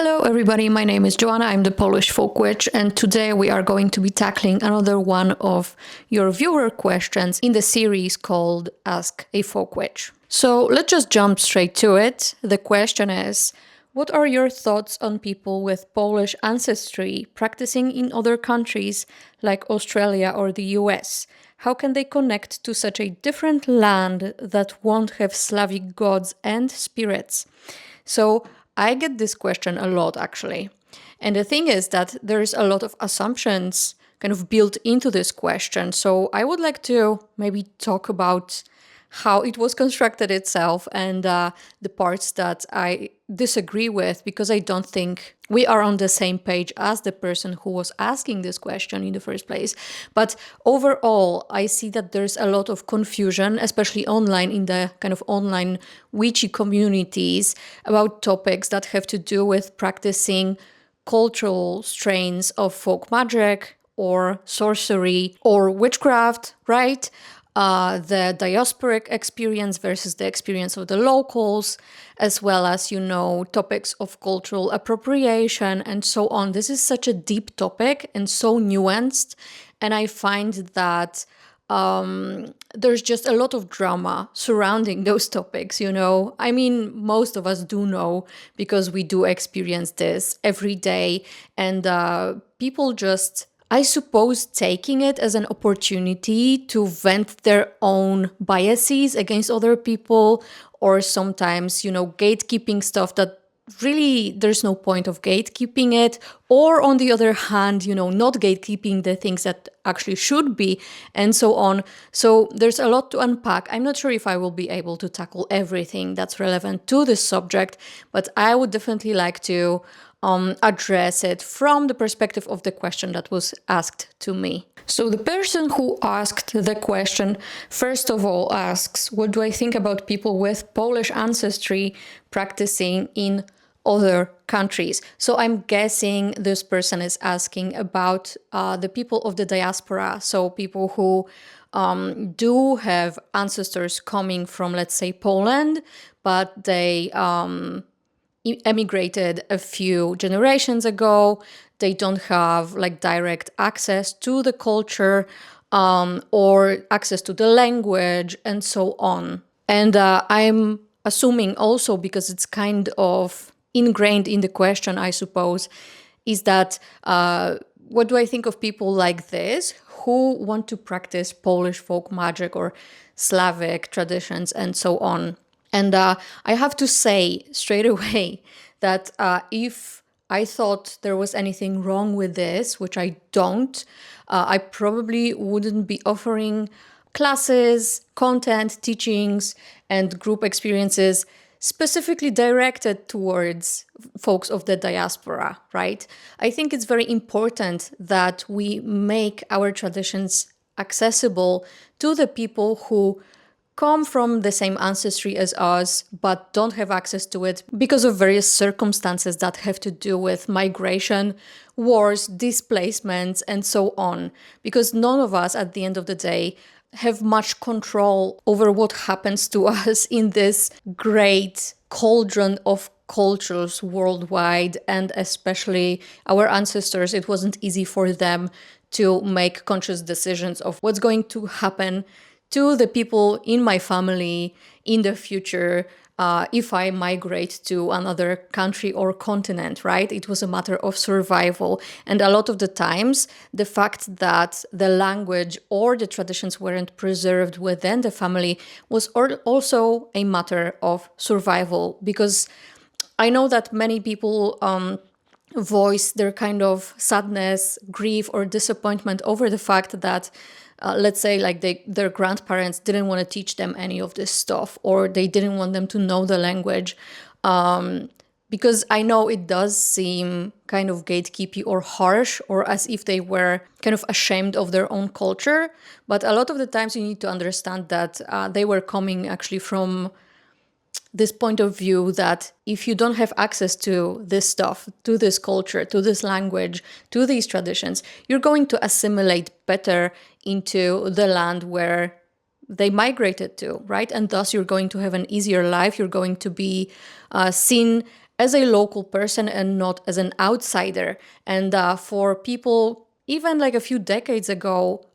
Hello everybody, my name is Joanna, I'm the Polish folk witch, and today we are going to be tackling another one of your viewer questions in the series called Ask a Folk Witch. So let's just jump straight to it. The question is, what are your thoughts on people with Polish ancestry practicing in other countries like Australia or the US? How can they connect to such a different land that won't have Slavic gods and spirits? So I get this question a lot, actually. And the thing is that there's a lot of assumptions kind of built into this question. So I would like to maybe talk about how it was constructed itself and the parts that I disagree with, because I don't think we are on the same page as the person who was asking this question in the first place. But overall, I see that there's a lot of confusion, especially online, in the kind of online witchy communities, about topics that have to do with practicing cultural strains of folk magic or sorcery or witchcraft, right? The diasporic experience versus the experience of the locals, as well as, topics of cultural appropriation and so on. This is such a deep topic and so nuanced. And I find that there's just a lot of drama surrounding those topics, I mean, most of us do know because we do experience this every day. And people just, I suppose, taking it as an opportunity to vent their own biases against other people, or sometimes, gatekeeping stuff that really there's no point of gatekeeping it, or on the other hand, not gatekeeping the things that actually should be, and so on. So there's a lot to unpack. I'm not sure if I will be able to tackle everything that's relevant to this subject, but I would definitely like to address it from the perspective of the question that was asked to me. So the person who asked the question, first of all, asks, what do I think about people with Polish ancestry practicing in other countries? So I'm guessing this person is asking about the people of the diaspora, so people who do have ancestors coming from, let's say, Poland, but they emigrated a few generations ago. They don't have direct access to the culture or access to the language and so on. And I'm assuming also, because it's kind of ingrained in the question, I suppose, is that what do I think of people like this who want to practice Polish folk magic or Slavic traditions and so on? And I have to say straight away that if I thought there was anything wrong with this, which I don't, I probably wouldn't be offering classes, content, teachings, and group experiences specifically directed towards folks of the diaspora, right? I think it's very important that we make our traditions accessible to the people who come from the same ancestry as us, but don't have access to it because of various circumstances that have to do with migration, wars, displacements, and so on. Because none of us, at the end of the day, have much control over what happens to us in this great cauldron of cultures worldwide, and especially our ancestors. It wasn't easy for them to make conscious decisions of what's going to happen to the people in my family in the future if I migrate to another country or continent, right? It was a matter of survival. And a lot of the times, the fact that the language or the traditions weren't preserved within the family was also a matter of survival, because I know that many people voice their kind of sadness, grief, or disappointment over the fact that let's say their grandparents didn't want to teach them any of this stuff, or they didn't want them to know the language. Because I know it does seem kind of gatekeepy or harsh, or as if they were kind of ashamed of their own culture. But a lot of the times you need to understand that they were coming actually from this point of view that if you don't have access to this stuff, to this culture, to this language, to these traditions, you're going to assimilate better into the land where they migrated to, right? And thus you're going to have an easier life. You're going to be seen as a local person and not as an outsider. And for people, even like a few decades ago,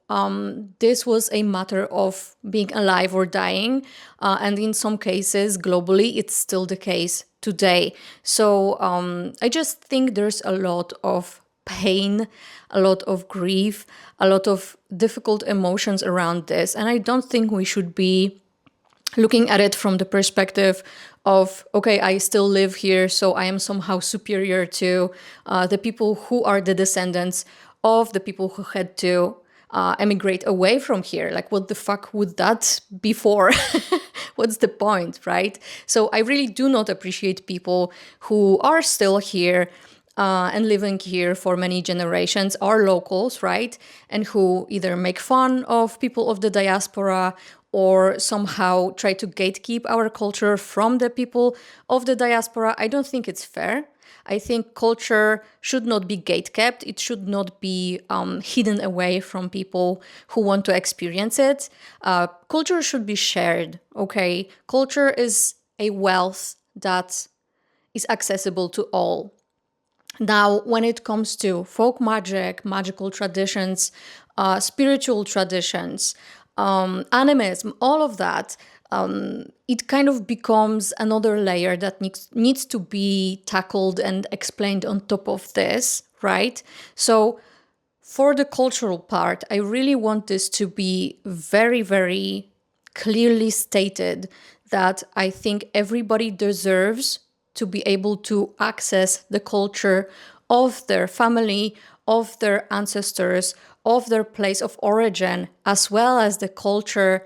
this was a matter of being alive or dying. And in some cases, globally, it's still the case today. So I just think there's a lot of pain, a lot of grief, a lot of difficult emotions around this. And I don't think we should be looking at it from the perspective of, okay, I still live here, so I am somehow superior to the people who are the descendants of the people who had to emigrate away from here. Like, what the fuck would that be for? What's the point, right? So I really do not appreciate people who are still here and living here for many generations, are locals, right? And who either make fun of people of the diaspora or somehow try to gatekeep our culture from the people of the diaspora. I don't think it's fair. I think culture should not be gatekept. It should not be hidden away from people who want to experience it. Culture should be shared, okay? Culture is a wealth that is accessible to all. Now, when it comes to folk magic, magical traditions, spiritual traditions, animism, all of that, it kind of becomes another layer that needs to be tackled and explained on top of this, right? So for the cultural part, I really want this to be very, very clearly stated that I think everybody deserves to be able to access the culture of their family, of their ancestors, of their place of origin, as well as the culture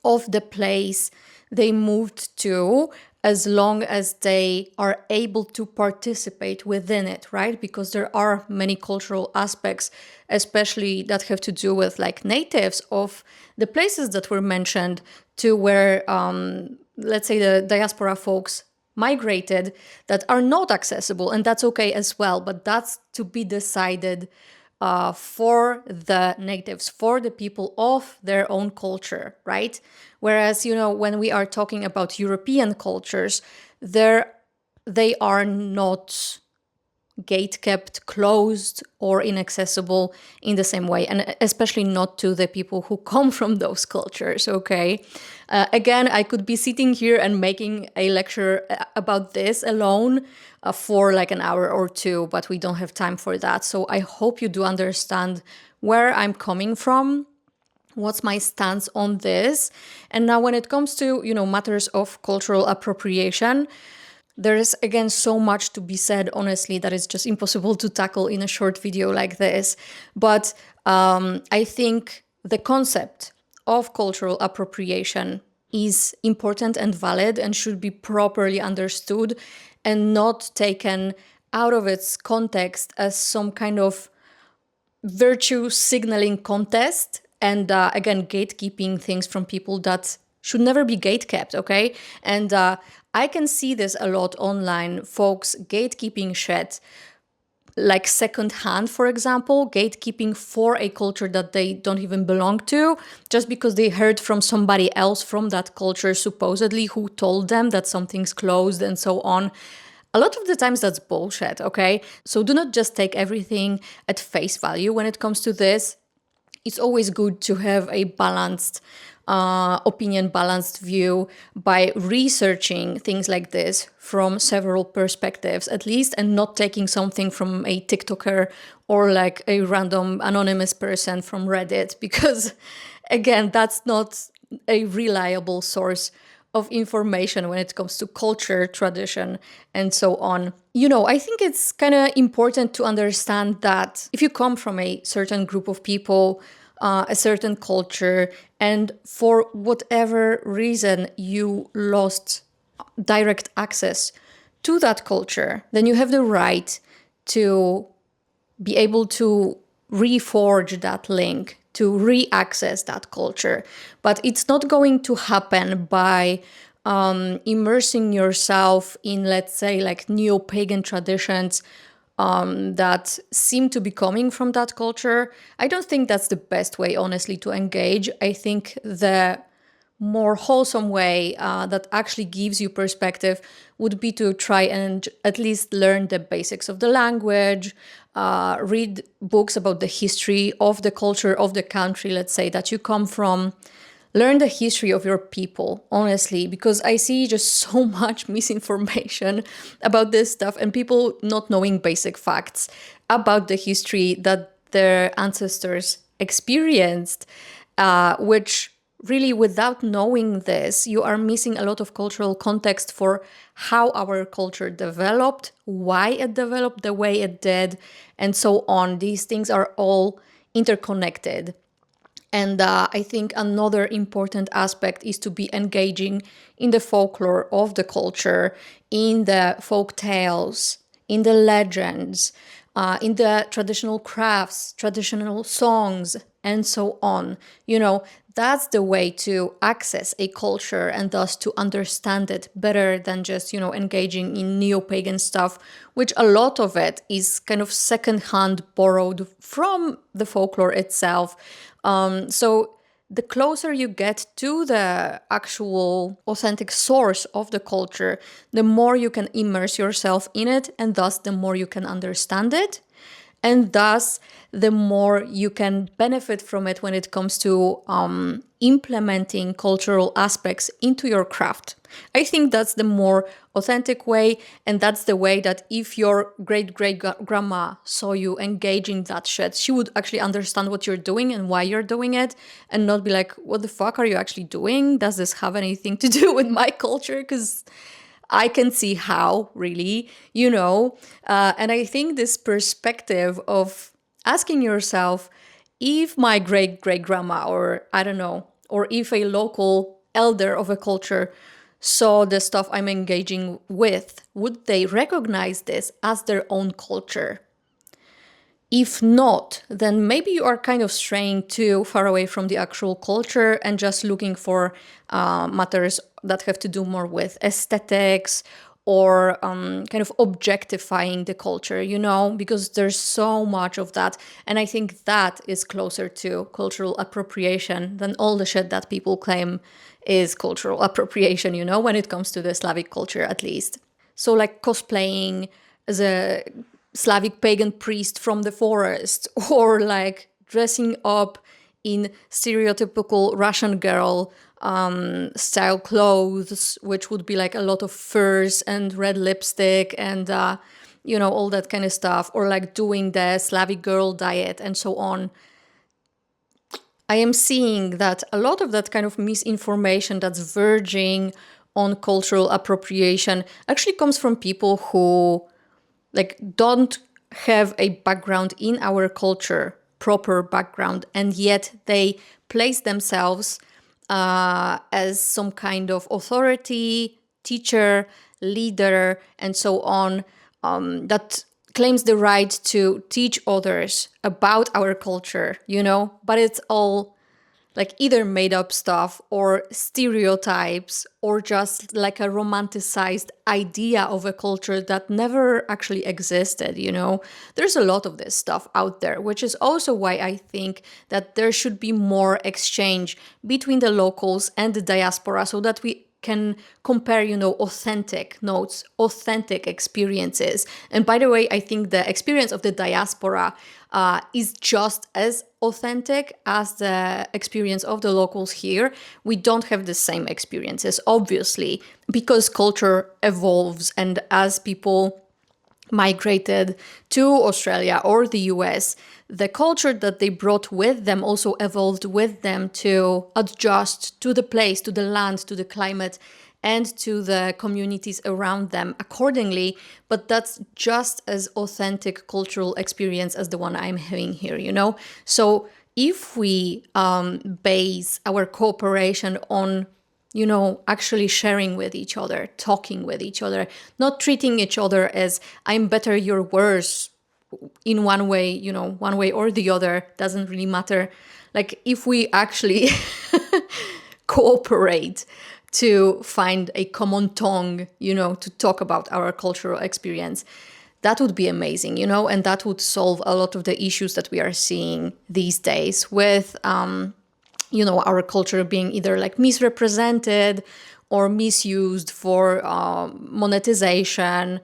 of the place they moved to, as long as they are able to participate within it, right? Because there are many cultural aspects, especially that have to do with like natives of the places that were mentioned, to where, let's say, the diaspora folks migrated, that are not accessible, and that's okay as well, but that's to be decided for the natives, for the people of their own culture, right? Whereas, when we are talking about European cultures, they are not gate-kept, closed, or inaccessible in the same way, and especially not to the people who come from those cultures, okay? Again, I could be sitting here and making a lecture about this alone for like an hour or two, but we don't have time for that. So I hope you do understand where I'm coming from, what's my stance on this. And now when it comes to, matters of cultural appropriation, there is, again, so much to be said, honestly, that is just impossible to tackle in a short video like this. But I think the concept of cultural appropriation is important and valid and should be properly understood and not taken out of its context as some kind of virtue signaling contest and, again, gatekeeping things from people that should never be gatekept, okay? And I can see this a lot online, folks gatekeeping shit, like secondhand, for example, gatekeeping for a culture that they don't even belong to, just because they heard from somebody else from that culture, supposedly, who told them that something's closed and so on. A lot of the times that's bullshit, okay? So do not just take everything at face value when it comes to this. It's always good to have a balanced opinion, balanced view by researching things like this from several perspectives at least, and not taking something from a TikToker or like a random anonymous person from Reddit, because again, that's not a reliable source of information when it comes to culture, tradition, and so on. I think it's kind of important to understand that if you come from a certain group of people, a certain culture, and for whatever reason you lost direct access to that culture, then you have the right to be able to reforge that link, to re-access that culture. But it's not going to happen by immersing yourself in, let's say, like neo-pagan traditions that seem to be coming from that culture. I don't think that's the best way, honestly, to engage. I think the more wholesome way that actually gives you perspective would be to try and at least learn the basics of the language, read books about the history of the culture of the country, let's say, that you come from. Learn the history of your people, honestly, because I see just so much misinformation about this stuff and people not knowing basic facts about the history that their ancestors experienced, which really, without knowing this, you are missing a lot of cultural context for how our culture developed, why it developed the way it did, and so on. These things are all interconnected. And I think another important aspect is to be engaging in the folklore of the culture, in the folk tales, in the legends, in the traditional crafts, traditional songs, and so on. That's the way to access a culture and thus to understand it better than just, engaging in neo-pagan stuff, which a lot of it is kind of secondhand borrowed from the folklore itself. So the closer you get to the actual authentic source of the culture, the more you can immerse yourself in it, and thus the more you can understand it. And thus, the more you can benefit from it when it comes to implementing cultural aspects into your craft. I think that's the more authentic way, and that's the way that if your great-great-grandma saw you engaging that shit, she would actually understand what you're doing and why you're doing it, and not be like, what the fuck are you actually doing? Does this have anything to do with my culture? Because I can see how, really, and I think this perspective of asking yourself, if my great-great-grandma, or I don't know, or if a local elder of a culture saw the stuff I'm engaging with, would they recognize this as their own culture? If not, then maybe you are kind of straying too far away from the actual culture and just looking for matters that have to do more with aesthetics or kind of objectifying the culture, because there's so much of that. And I think that is closer to cultural appropriation than all the shit that people claim is cultural appropriation, when it comes to the Slavic culture, at least. So like cosplaying as a Slavic pagan priest from the forest, or like dressing up in stereotypical Russian girl style clothes, which would be like a lot of furs and red lipstick and all that kind of stuff, or like doing the Slavic girl diet and so on. I am seeing that a lot of that kind of misinformation that's verging on cultural appropriation actually comes from people who don't have a background in our culture, proper background, and yet they place themselves as some kind of authority, teacher, leader, and so on, that claims the right to teach others about our culture, but it's all like either made up stuff or stereotypes or just like a romanticized idea of a culture that never actually existed, There's a lot of this stuff out there, which is also why I think that there should be more exchange between the locals and the diaspora so that we can compare, authentic notes, authentic experiences. And by the way, I think the experience of the diaspora is just as authentic as the experience of the locals here. We don't have the same experiences, obviously, because culture evolves, and as people migrated to Australia or the US, the culture that they brought with them also evolved with them to adjust to the place, to the land, to the climate, and to the communities around them accordingly. But that's just as authentic cultural experience as the one I'm having here, So if we base our cooperation on actually sharing with each other, talking with each other, not treating each other as I'm better, you're worse, in one way, one way or the other, doesn't really matter. Like if we actually cooperate to find a common tongue, to talk about our cultural experience, that would be amazing, and that would solve a lot of the issues that we are seeing these days with our culture being either like misrepresented or misused for monetization,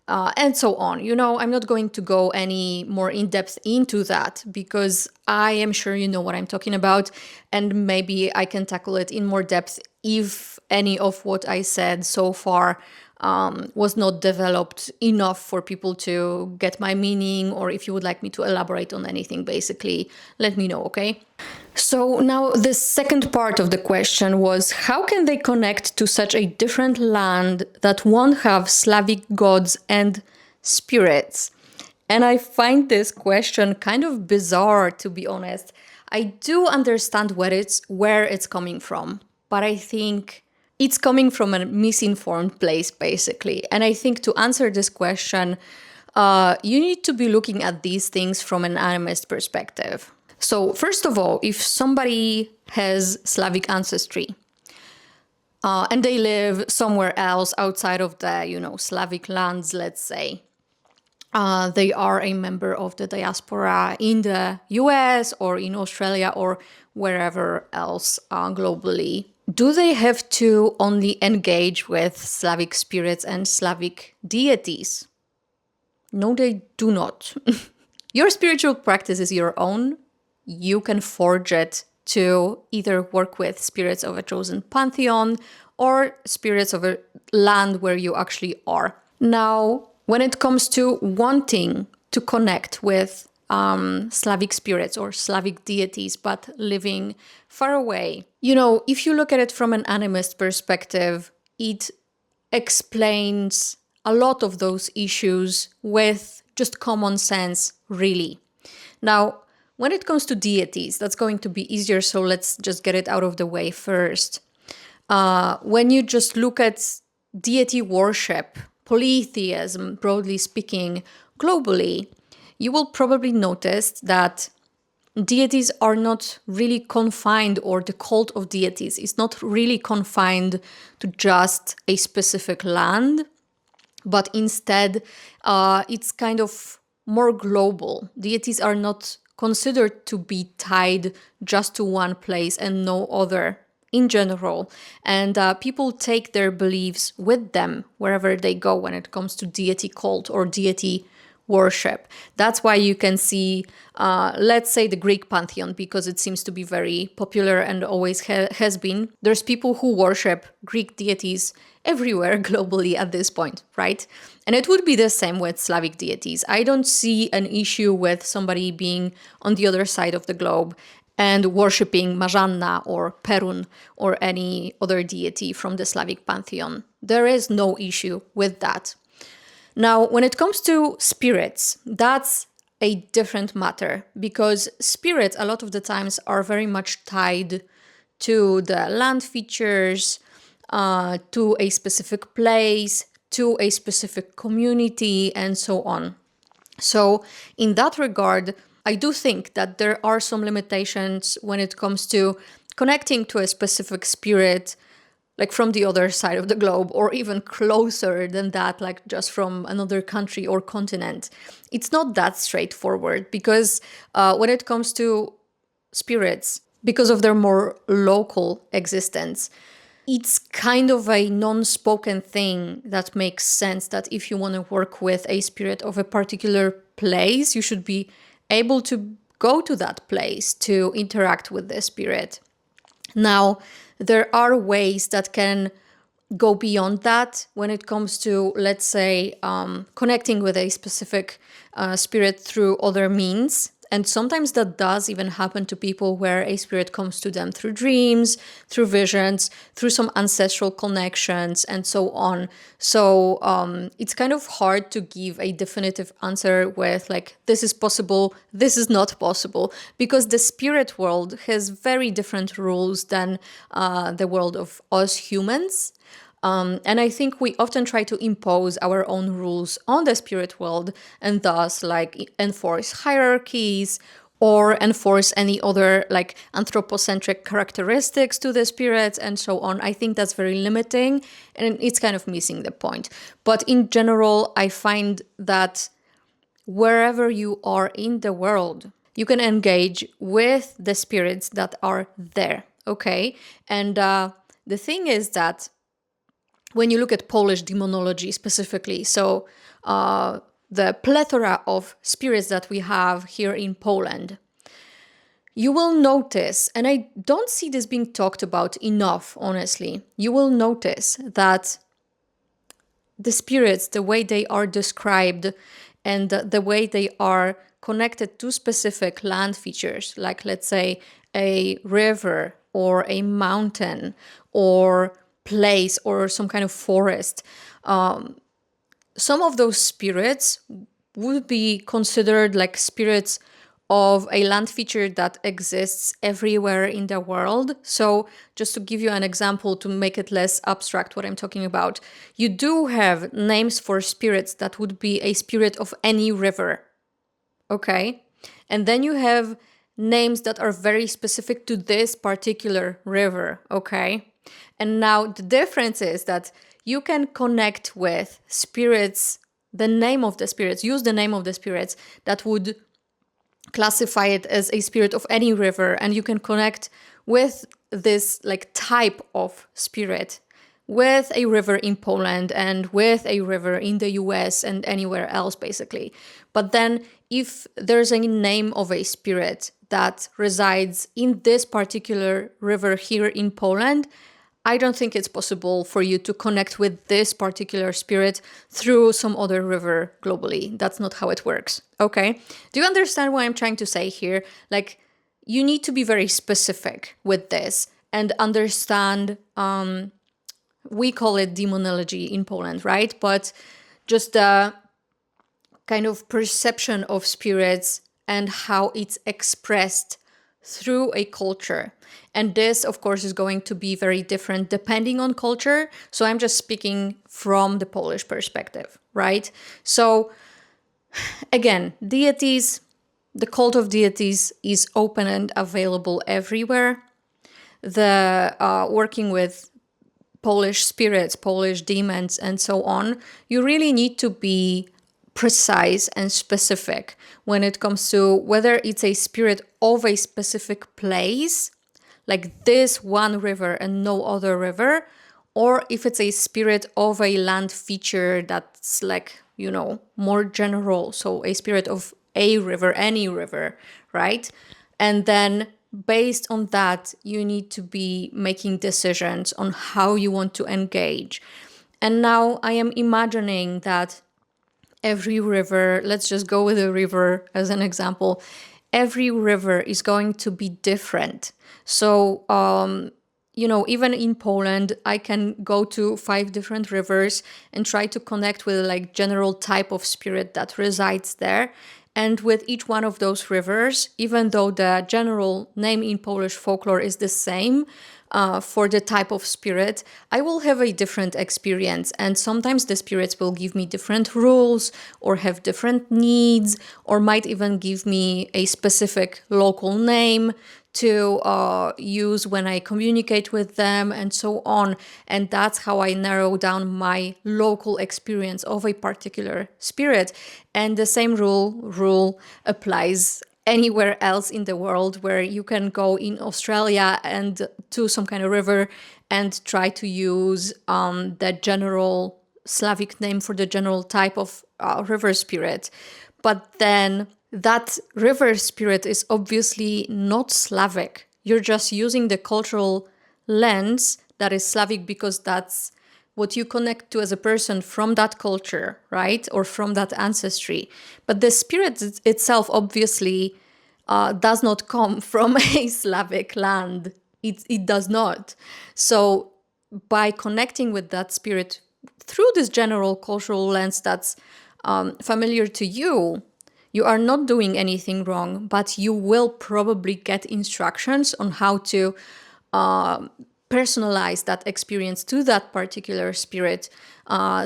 and so on. I'm not going to go any more in depth into that because I am sure you know what I'm talking about, and maybe I can tackle it in more depth if any of what I said so far was not developed enough for people to get my meaning, or if you would like me to elaborate on anything, basically, let me know, okay? So now the second part of the question was, how can they connect to such a different land that won't have Slavic gods and spirits? And I find this question kind of bizarre, to be honest. I do understand where it's coming from, but I think it's coming from a misinformed place, basically. And I think to answer this question, you need to be looking at these things from an animist perspective. So first of all, if somebody has Slavic ancestry and they live somewhere else outside of the, Slavic lands, let's say, they are a member of the diaspora in the US or in Australia or wherever else globally. Do they have to only engage with Slavic spirits and Slavic deities? No, they do not. Your spiritual practice is your own. You can forge it to either work with spirits of a chosen pantheon or spirits of a land where you actually are. Now, when it comes to wanting to connect with Slavic spirits or Slavic deities, but living far away, if you look at it from an animist perspective, it explains a lot of those issues with just common sense, really. Now, when it comes to deities, that's going to be easier, so let's just get it out of the way first. When you just look at deity worship, polytheism, broadly speaking, globally, you will probably notice that deities are not really confined, or the cult of deities is not really confined to just a specific land, but instead it's kind of more global. Deities are not considered to be tied just to one place and no other in general. And people take their beliefs with them wherever they go when it comes to deity cult or deity worship. That's why you can see, let's say, the Greek pantheon, because it seems to be very popular and always has been. There's people who worship Greek deities everywhere globally at this point, right? And it would be the same with Slavic deities. I don't see an issue with somebody being on the other side of the globe and worshipping Marzanna or Perun or any other deity from the Slavic pantheon. There is no issue with that. Now, when it comes to spirits, that's a different matter, because spirits a lot of the times are very much tied to the land features, to a specific place, to a specific community, and so on. So in that regard, I do think that there are some limitations when it comes to connecting to a specific spirit, like from the other side of the globe, or even closer than that, like just from another country or continent. It's not that straightforward, because when it comes to spirits, because of their more local existence, it's kind of a non-spoken thing that makes sense that if you want to work with a spirit of a particular place, you should be able to go to that place to interact with the spirit. Now, there are ways that can go beyond that when it comes to, let's say, connecting with a specific spirit through other means. And sometimes that does even happen to people, where a spirit comes to them through dreams, through visions, through some ancestral connections, and so on. So it's kind of hard to give a definitive answer with like, this is possible, this is not possible, because the spirit world has very different rules than the world of us humans. And I think we often try to impose our own rules on the spirit world, and thus like enforce hierarchies or enforce any other like anthropocentric characteristics to the spirits and so on. I think that's very limiting, and it's kind of missing the point. But in general, I find that wherever you are in the world, You can engage with the spirits that are there, okay? And the thing is that when you look at Polish demonology specifically, so the plethora of spirits that we have here in Poland, you will notice, and I don't see this being talked about enough, honestly, you will notice that the spirits, the way they are described and the way they are connected to specific land features, like let's say a river or a mountain or place or some kind of forest, some of those spirits would be considered like spirits of a land feature that exists everywhere in the world. So just to give you an example to make it less abstract what I'm talking about, you do have names for spirits that would be a spirit of any river, okay? And then you have names that are very specific to this particular river, okay? And now the difference is that you can connect with spirits, the name of the spirits, use the name of the spirits that would classify it as a spirit of any river, and you can connect with this like type of spirit with a river in Poland and with a river in the US and anywhere else basically. But then if there's a name of a spirit that resides in this particular river here in Poland, I don't think it's possible for you to connect with this particular spirit through some other river globally. That's not how it works, okay? Do you understand what I'm trying to say here? Like, you need to be very specific with this and understand, we call it demonology in Poland, right? But just the kind of perception of spirits and how it's expressed through a culture. And this, of course, is going to be very different depending on culture. So I'm just speaking from the Polish perspective, right? So again, deities, the cult of deities is open and available everywhere. The working with Polish spirits, Polish demons, and so on, you really need to be precise and specific when it comes to whether it's a spirit of a specific place, like this one river and no other river, or if it's a spirit of a land feature that's like, you know, more general, so a spirit of a river, any river, right? And then based on that, you need to be making decisions on how you want to engage. And now I am imagining that every river, let's just go with a river as an example, every river is going to be different. So, you know, even in Poland, I can go to 5 different rivers and try to connect with like general type of spirit that resides there. And with each one of those rivers, even though the general name in Polish folklore is the same, for the type of spirit, I will have a different experience. And sometimes the spirits will give me different rules or have different needs, or might even give me a specific local name to use when I communicate with them and so on. And that's how I narrow down my local experience of a particular spirit. And the same rule applies anywhere else in the world, where you can go in Australia and to some kind of river and try to use the general Slavic name for the general type of river spirit. But then that river spirit is obviously not Slavic. You're just using the cultural lens that is Slavic because that's what you connect to as a person from that culture, right? Or from that ancestry. But the spirit itself obviously does not come from a Slavic land. It does not. So by connecting with that spirit through this general cultural lens that's familiar to you, you are not doing anything wrong, but you will probably get instructions on how to personalize that experience to that particular spirit.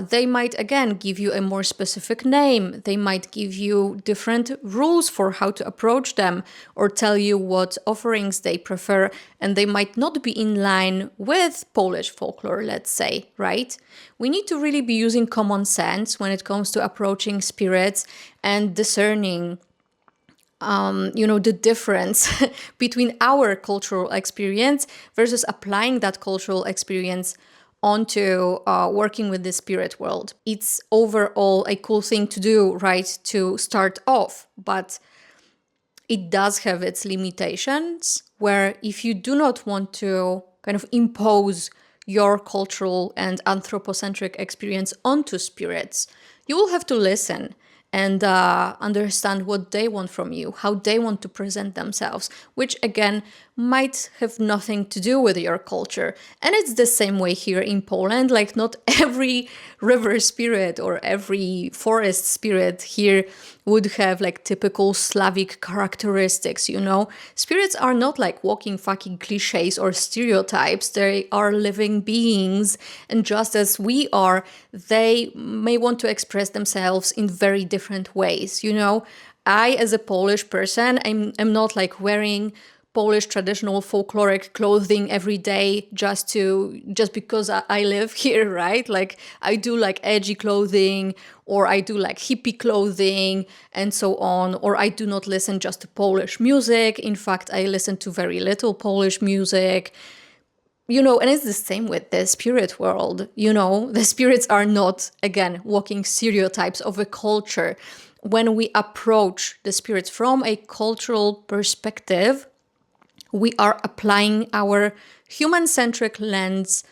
They might, again, give you a more specific name. They might give you different rules for how to approach them or tell you what offerings they prefer. And they might not be in line with Polish folklore, let's say, right? We need to really be using common sense when it comes to approaching spirits and discerning the difference between our cultural experience versus applying that cultural experience onto working with the spirit world. It's overall a cool thing to do, right, to start off, but it does have its limitations, where if you do not want to kind of impose your cultural and anthropocentric experience onto spirits, you will have to listen and understand what they want from you, how they want to present themselves, which again might have nothing to do with your culture. And it's the same way here in Poland. Like, not every river spirit or every forest spirit here would have like typical Slavic characteristics, Spirits are not like walking fucking cliches or stereotypes. They are living beings. And just as we are, they may want to express themselves in very different ways, I, as a Polish person, I'm not like wearing Polish traditional folkloric clothing every day just because I live here, right? Like, I do like edgy clothing, or I do like hippie clothing and so on, or I do not listen just to Polish music. In fact, I listen to very little Polish music. And it's the same with the spirit world. The spirits are not, again, walking stereotypes of a culture. When we approach the spirits from a cultural perspective, we are applying our human-centric lens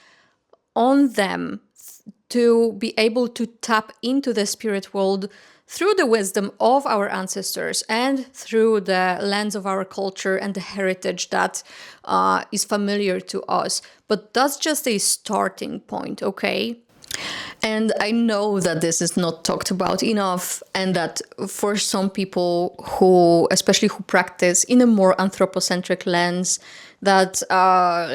on them to be able to tap into the spirit world through the wisdom of our ancestors and through the lens of our culture and the heritage that is familiar to us. But that's just a starting point, okay? And I know that this is not talked about enough, and that for some people especially who practice in a more anthropocentric lens, that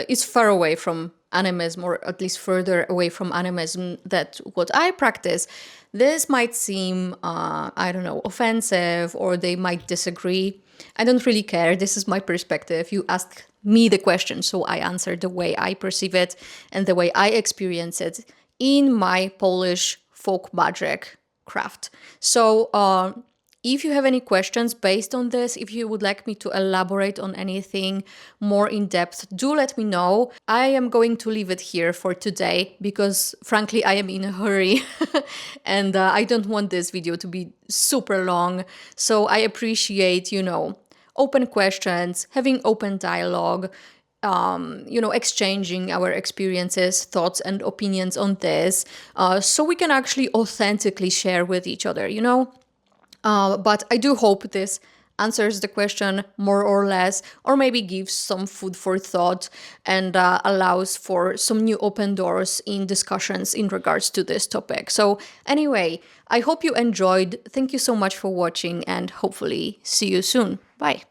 is far away from animism, or at least further away from animism than what I practice, this might seem, offensive, or they might disagree. I don't really care. This is my perspective. You asked me the question, so I answer the way I perceive it and the way I experience it in my Polish folk magic craft. So if you have any questions based on this, if you would like me to elaborate on anything more in depth, do let me know. I am going to leave it here for today because, frankly, I am in a hurry and I don't want this video to be super long. So I appreciate, open questions, having open dialogue, exchanging our experiences, thoughts, and opinions on this, so we can actually authentically share with each other, But I do hope this answers the question more or less, or maybe gives some food for thought and allows for some new open doors in discussions in regards to this topic. So anyway, I hope you enjoyed. Thank you so much for watching, and hopefully see you soon. Bye.